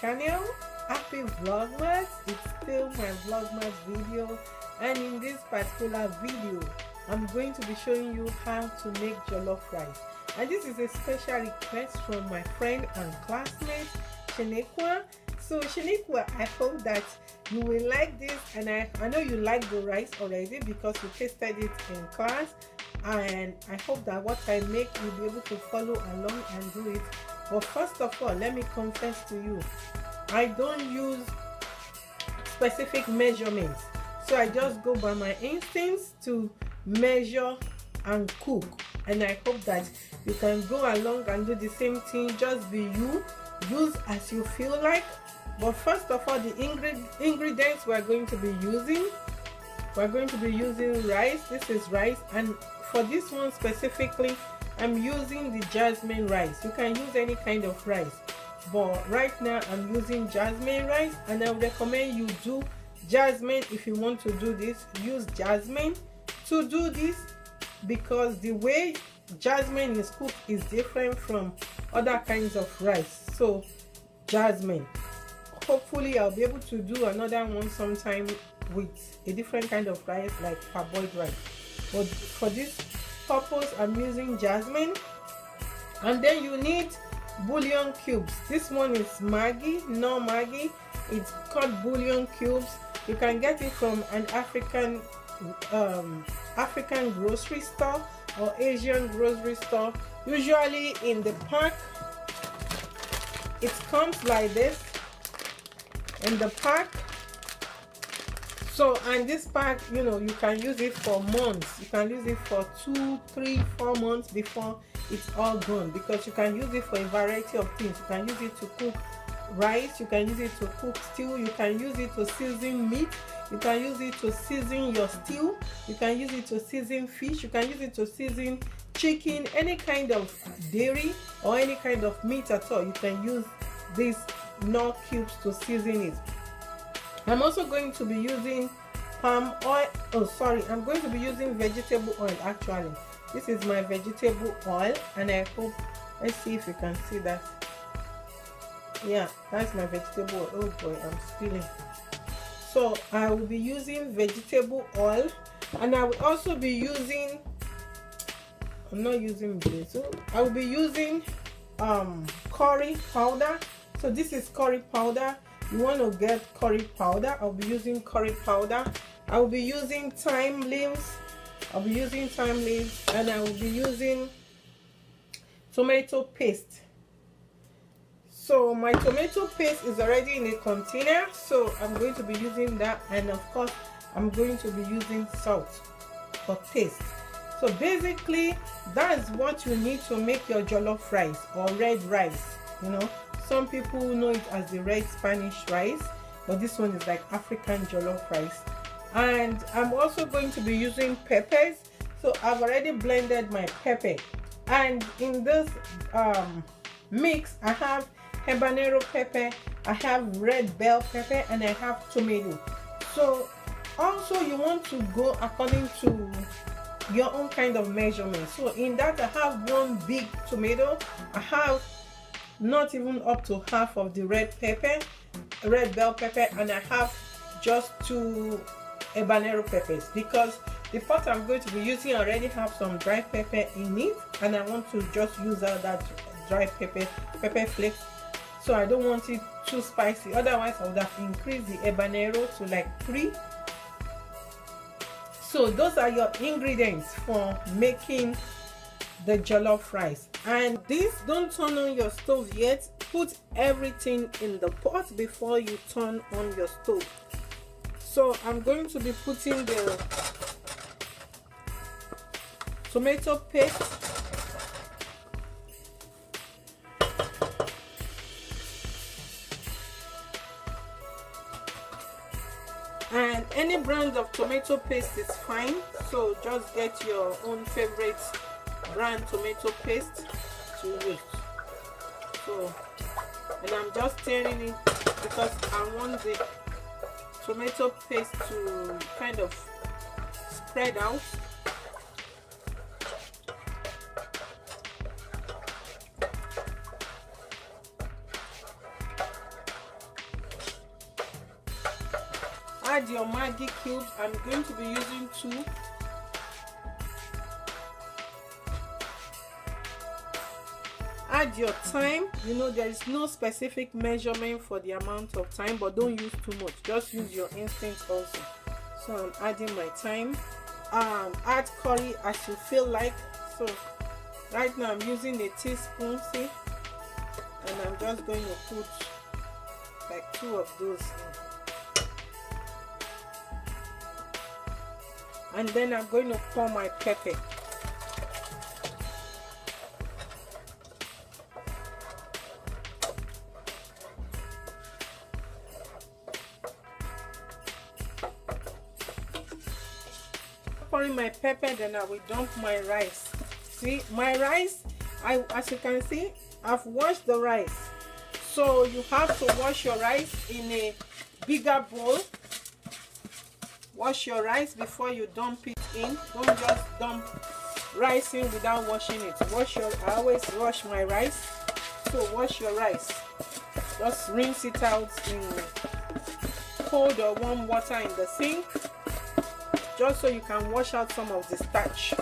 channel. Happy Vlogmas. It's still my Vlogmas video, and in this particular video I'm going to be showing you how to make jollof rice. And this is a special request from my friend and classmate Shinekwa. So Shinekwa, I hope that you will like this, and I know you like the rice already because you tasted it in class, and I hope that what I make you'll be able to follow along and do it. But first of all, let me confess to you, I don't use specific measurements, so I just go by my instincts to measure and cook, and I hope that you can go along and do the same thing. Just be you, use as you feel like. But first of all, the ingredients we're going to be using rice. This is rice, and for this one specifically I'm using the Jasmine rice. You can use any kind of rice, but right now I'm using Jasmine rice, and I would recommend you do Jasmine. If you want to do this, use Jasmine to do this, because the way Jasmine is cooked is different from other kinds of rice. So Jasmine, hopefully I'll be able to do another one sometime with a different kind of rice like parboiled rice, but for this purpose I'm using Jasmine. And then you need Bullion cubes. This one is Maggi, no Maggi. It's called Bullion cubes. You can get it from an African grocery store or Asian grocery store. Usually in the pack it comes like this in the pack. So, and this pack, you know, you can use it for months. You can use it for 2, 3, 4 months before it's all gone, because you can use it for a variety of things. You can use it to cook rice, you can use it to cook stew, you can use it to season meat, you can use it to season your stew, you can use it to season fish, you can use it to season chicken, any kind of dairy or any kind of meat at all. You can use these knorr cubes to season it. I'm also going to be using palm oil. I'm going to be using vegetable oil. Actually, this is my vegetable oil, and I hope, let's see if you can see that. Yeah, that's my vegetable oil. Oh boy, I'm spilling. So I will be using vegetable oil, and I will also be using, I'm not using basil, I will be using curry powder. So this is curry powder. You want to get curry powder. I'll be using curry powder. I will be using thyme leaves. And I will be using tomato paste. So my tomato paste is already in a container, so I'm going to be using that, and of course I'm going to be using salt for taste. So basically that's what you need to make your jollof rice or red rice. You know, some people know it as the red Spanish rice, but this one is like African jollof rice. And I'm also going to be using peppers. So I've already blended my pepper, and in this mix I have habanero pepper, I have red bell pepper, and I have tomato. So also you want to go according to your own kind of measurement. So in that I have one big tomato, I have not even up to half of the red bell pepper, and I have just 2 habanero peppers, because the pot I'm going to be using already have some dry pepper in it, and I want to just use out that dry pepper flakes. So I don't want it too spicy, otherwise I would have increased the habanero to like 3. So those are your ingredients for making the jollof rice. And this, don't turn on your stove yet. Put everything in the pot before you turn on your stove. So I'm going to be putting the tomato paste, and any brand of tomato paste is fine. So just get your own favorite brand tomato paste to use. So, and I'm just stirring it because I want the tomato paste to kind of spread out. add your Maggi cube. I'm going to be using 2. Add your thyme. You know, there is no specific measurement for the amount of thyme, but don't use too much. Just use your instinct also. So I'm adding my thyme. Add curry as you feel like. So right now I'm using a teaspoon, see, and I'm just going to put like 2 of those in. And then I'm going to pour my pepper. Pouring my pepper, then I will dump my rice. See, my rice, as you can see, I've washed the rice. So you have to wash your rice in a bigger bowl. Wash your rice before you dump it in. Don't just dump rice in without washing it. I always wash my rice. So wash your rice. Just rinse it out in cold or warm water in the sink, just so you can wash out some of the starch.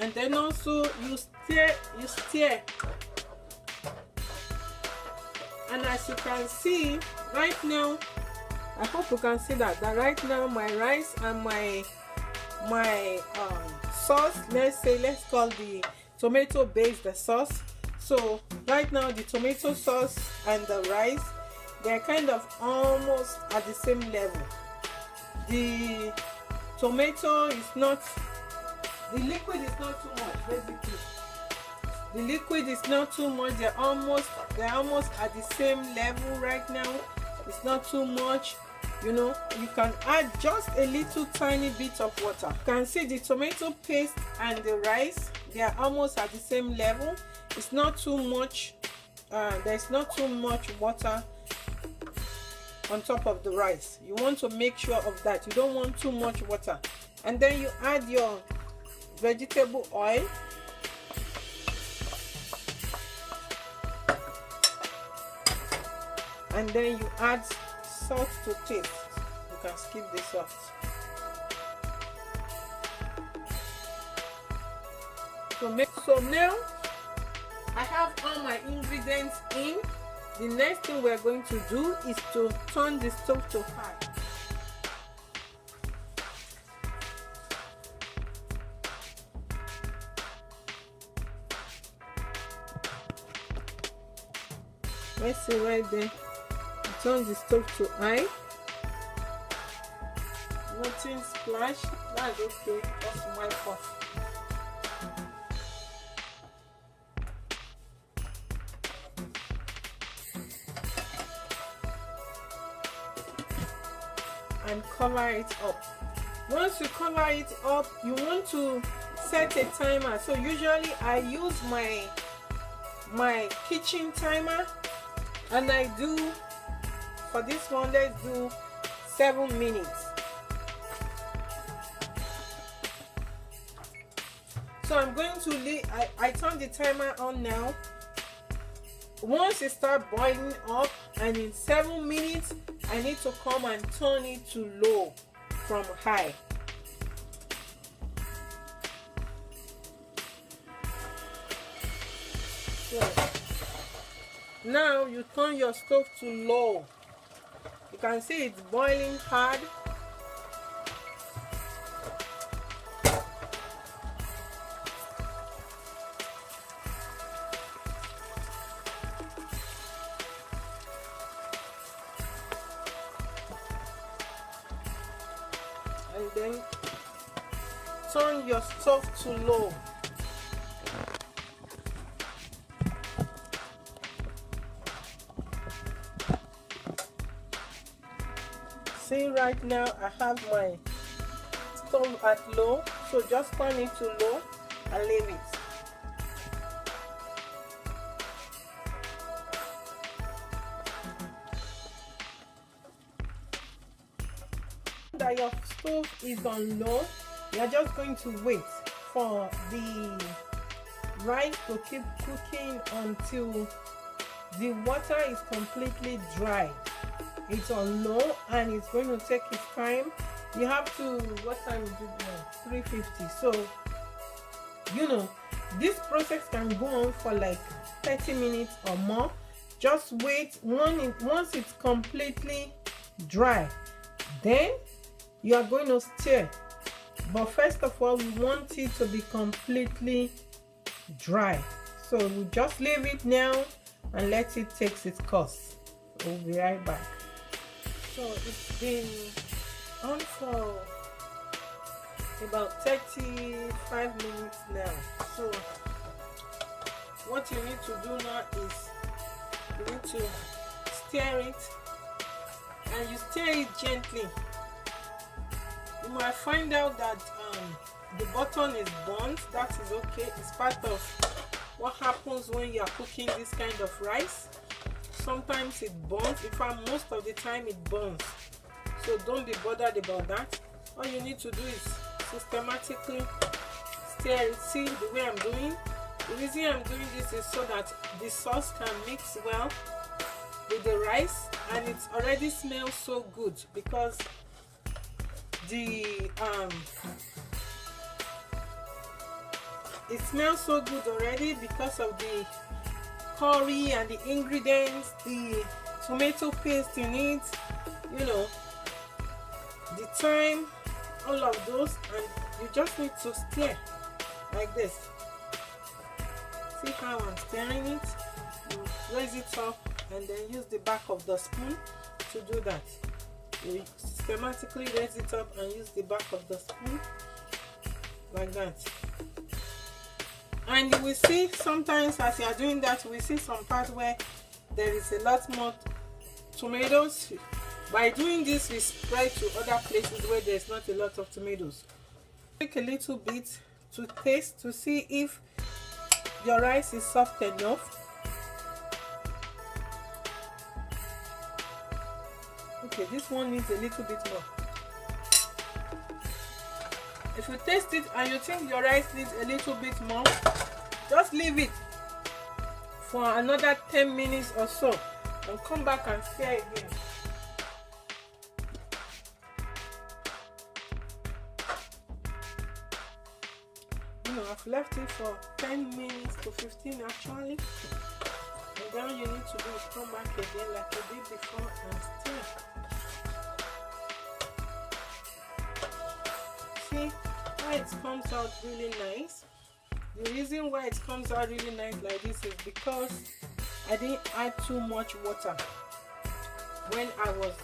And then also you stir. And as you can see right now, I hope you can see that right now my rice and my sauce, let's call the tomato base the sauce. So right now the tomato sauce and the rice, they're kind of almost at the same level. The tomato is not, the liquid is not too much. Basically the liquid is not too much. They're almost at the same level right now. It's not too much. You know, you can add just a little tiny bit of water. You can see the tomato paste and the rice, they are almost at the same level. It's not too much. There's not too much water on top of the rice. You want to make sure of that. You don't want too much water. And then you add your vegetable oil. And then you add salt to taste. You can skip the salt. So now I have all my ingredients in. The next thing we're going to do is to turn the stove to high. Let's see right there. Turn the stove to high. Nothing splash. That's okay. Just wipe off. And cover it up. Once you cover it up, you want to set a timer. So usually I use my kitchen timer, and I do, for this one, let's do 7 minutes. So I'm going to leave, I turn the timer on now. Once it starts boiling up, and in 7 minutes, I need to come and turn it to low from high. So now you turn your stove to low. You can see it's boiling hard. And then turn your stove to low. See, right now I have my stove at low, so just turn it to low and leave it. That your stove is on low, you are just going to wait for the rice to keep cooking until the water is completely dry. It's on low and it's going to take its time. You have to, what time is it now? 3:50. So you know, this process can go on for like 30 minutes or more. Just wait. Once it's completely dry, then you are going to stir. But first of all, we want it to be completely dry. So we just leave it now and let it take its course. We'll be right back. So it's been on for about 35 minutes now. So what you need to do now is you need to stir it, and you stir it gently. You might find out that the button is burnt. That is okay. It's part of what happens when you are cooking this kind of rice. Sometimes it burns. In fact, most of the time it burns. So don't be bothered about that. All you need to do is systematically stir it. See the way I'm doing? The reason I'm doing this is so that the sauce can mix well with the rice, and it already smells so good because it smells so good already because of the curry and the ingredients, the tomato paste in it, you know, the thyme, all of those, and you just need to stir like this. See how I'm stirring it? You raise it up and then use the back of the spoon to do that. You systematically raise it up and use the back of the spoon like that. And you will see sometimes as you are doing that, we see some part where there is a lot more tomatoes. By doing this, we spread to other places where there's not a lot of tomatoes. Take a little bit to taste to see if your rice is soft enough. Okay, this one needs a little bit more. If you taste it and you think your rice needs a little bit more, just leave it for another 10 minutes or so and come back and stir again. You know, I've left it for 10 minutes to 15 actually. And then you need to do is come back again like you did before and stir. See why it comes out really nice? The reason why it comes out really nice like this is because I didn't add too much water when I was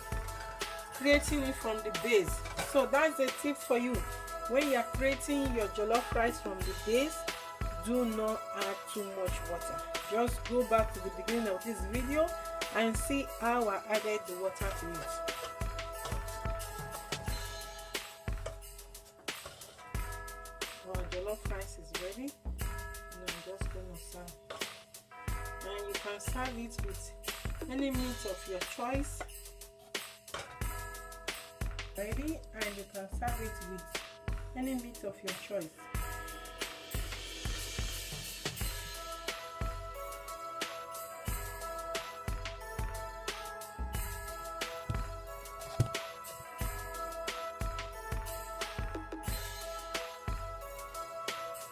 creating it from the base. So that's a tip for you. When you are creating your jollof rice from the base, do not add too much water. Just go back to the beginning of this video and see how I added the water to it. Our jollof rice is ready, and I'm just going to serve. And you can serve it with any meat of your choice. Ready, and you can serve it with any meat of your choice.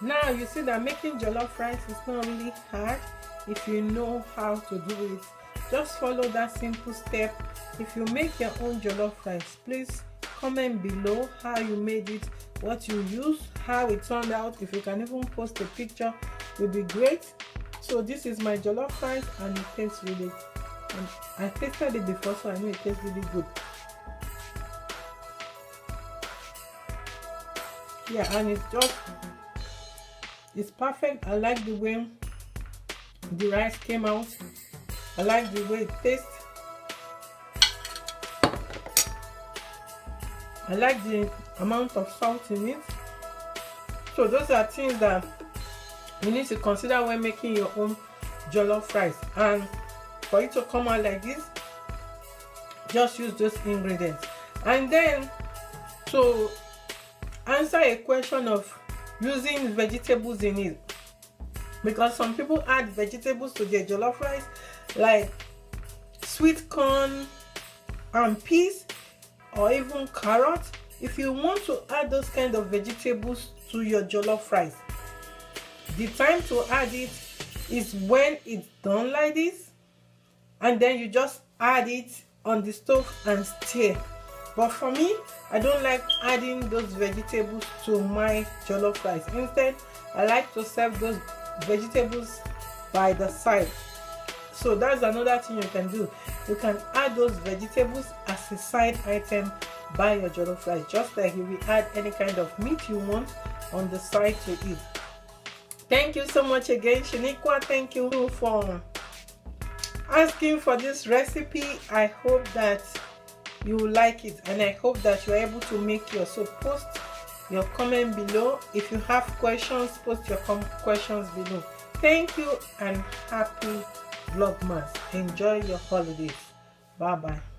Now you see that making jollof rice is not really hard if you know how to do it. Just follow that simple step. If you make your own jollof rice, please comment below how you made it, what you used, how it turned out. If you can even post a picture, it would be great. So this is my jollof rice and it tastes really, and I tasted it before, so I know it tastes really good. Yeah, and it's perfect. I like the way the rice came out. I like the way it tastes. I like the amount of salt in it. So those are things that you need to consider when making your own jollof rice. And for it to come out like this, just use those ingredients. And then to answer a question of using vegetables in it, because some people add vegetables to their jollof rice, like sweet corn and peas, or even carrots. If you want to add those kind of vegetables to your jollof rice, the time to add it is when it's done like this, and then you just add it on the stove and stir. But for me, I don't like adding those vegetables to my jollof rice. Instead, I like to serve those vegetables by the side. So that's another thing you can do. You can add those vegetables as a side item by your jollof rice, just like you will add any kind of meat you want on the side to eat. Thank you so much again, Shaniqua. Thank you for asking for this recipe. I hope that you will like it, and I hope that you are able to make yours. So post your comment below. If you have questions, post your questions below. Thank you and happy Vlogmas. Enjoy your holidays. Bye bye.